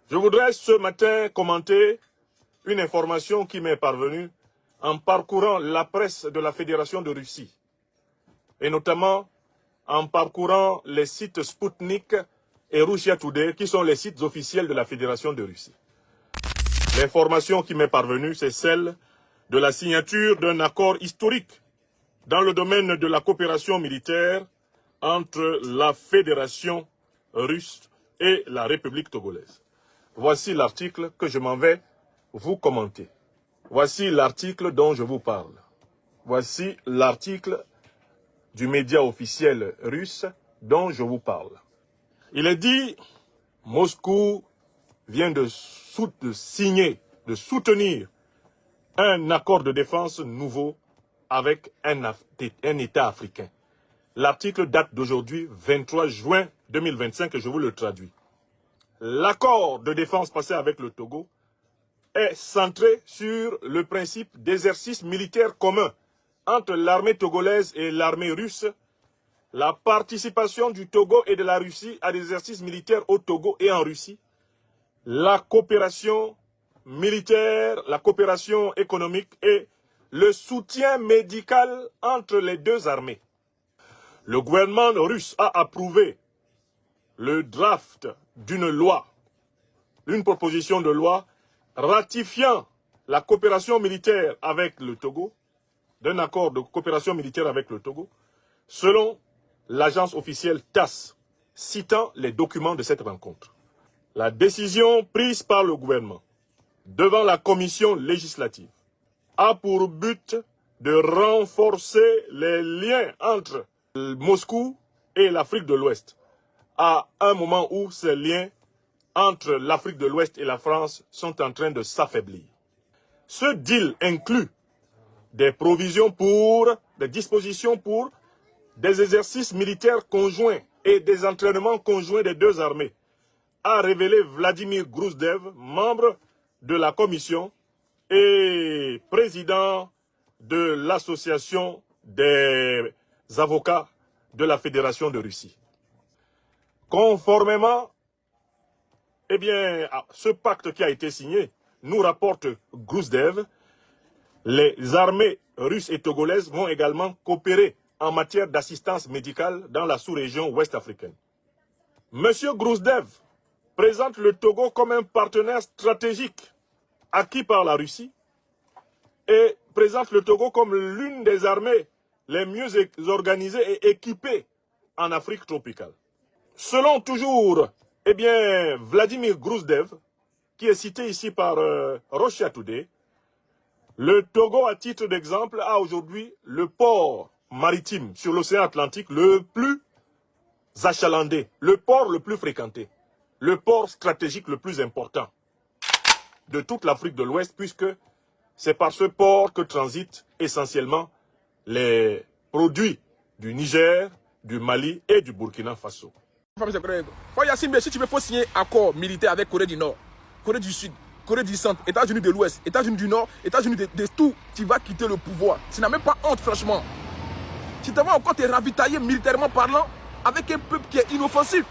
Je voudrais ce matin commenter une information qui m'est parvenue en parcourant la presse de la Fédération de Russie et notamment en parcourant les sites Sputnik et Russia Today qui sont les sites officiels de la Fédération de Russie. L'information qui m'est parvenue, c'est celle de la signature d'un accord historique dans le domaine de la coopération militaire entre la Fédération russe et la République togolaise. Voici l'article que je m'en vais vous commenter. Voici l'article dont je vous parle. Voici l'article du média officiel russe dont je vous parle. Il est dit, Moscou vient de signer, de soutenir un accord de défense nouveau avec un État africain. L'article date d'aujourd'hui, 23 juin 2025, et je vous le traduis. L'accord de défense passé avec le Togo est centré sur le principe d'exercice militaire commun entre l'armée togolaise et l'armée russe, la participation du Togo et de la Russie à des exercices militaires au Togo et en Russie, la coopération militaire, la coopération économique et le soutien médical entre les deux armées. Le gouvernement russe a approuvé le draft d'une loi, une proposition de loi ratifiant la coopération militaire avec le Togo, d'un accord de coopération militaire avec le Togo, selon l'agence officielle TASS, citant les documents de cette rencontre. La décision prise par le gouvernement devant la commission législative a pour but de renforcer les liens entre Moscou et l'Afrique de l'Ouest, à un moment où ces liens entre l'Afrique de l'Ouest et la France sont en train de s'affaiblir. Ce deal inclut des provisions des dispositions pour des exercices militaires conjoints et des entraînements conjoints des deux armées, a révélé Vladimir Grouzdev, membre de la commission et président de l'association des avocats de la Fédération de Russie. Conformément à ce pacte qui a été signé, nous rapporte Grouzdev, les armées russes et togolaises vont également coopérer en matière d'assistance médicale dans la sous-région ouest africaine. Monsieur Grouzdev présente le Togo comme un partenaire stratégique acquis par la Russie et présente le Togo comme l'une des armées les mieux organisées et équipées en Afrique tropicale. Selon toujours Vladimir Grouzdev, qui est cité ici par Russia Today, le Togo, à titre d'exemple, a aujourd'hui le port maritime sur l'océan Atlantique le plus achalandé, le port le plus fréquenté, le port stratégique le plus important de toute l'Afrique de l'Ouest, puisque c'est par ce port que transitent essentiellement les produits du Niger, du Mali et du Burkina Faso. Si tu veux, faut signer un accord militaire avec Corée du Nord, Corée du Sud, Corée du Centre, États-Unis de l'Ouest, États-Unis du Nord, États-Unis de tout, tu vas quitter le pouvoir. Tu n'as même pas honte, franchement. Tu te vois encore te ravitailler militairement parlant avec un peuple qui est inoffensif.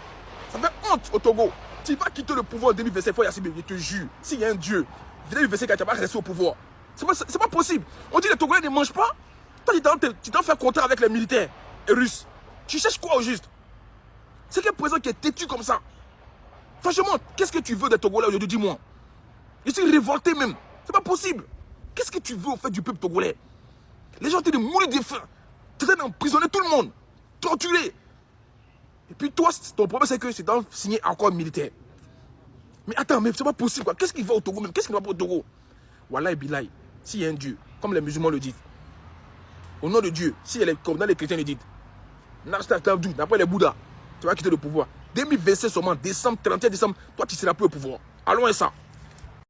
Ça fait honte au Togo. Tu vas quitter le pouvoir en 2027, je te jure. S'il y a un Dieu, 2027, tu vas rester au pouvoir. C'est pas possible. On dit que les Togolais ne mangent pas. Toi, tu t'en fais contrat avec les militaires russes. Tu cherches quoi au juste? C'est quel président qui est têtu comme ça? Franchement, qu'est-ce que tu veux des Togolais aujourd'hui? Dis-moi. Je suis révolté même. C'est pas possible. Qu'est-ce que tu veux au fait du peuple togolais? Les gens étaient de mourir de faim. Tu étais d'emprisonner tout le monde. Torturer. Et puis toi, ton problème c'est que c'est d'en signer un accord militaire. Mais attends, mais c'est pas possible quoi. Qu'est-ce qui va au Togo même? Qu'est-ce qui ne va pas au Togo? Wallah et Bilaï, s'il y a un Dieu, comme les musulmans le disent, au nom de Dieu, comme les chrétiens le disent, d'après les Bouddhas, tu vas quitter le pouvoir. 2027 seulement, décembre, 31 décembre, toi tu seras plus au pouvoir. Allons à ça.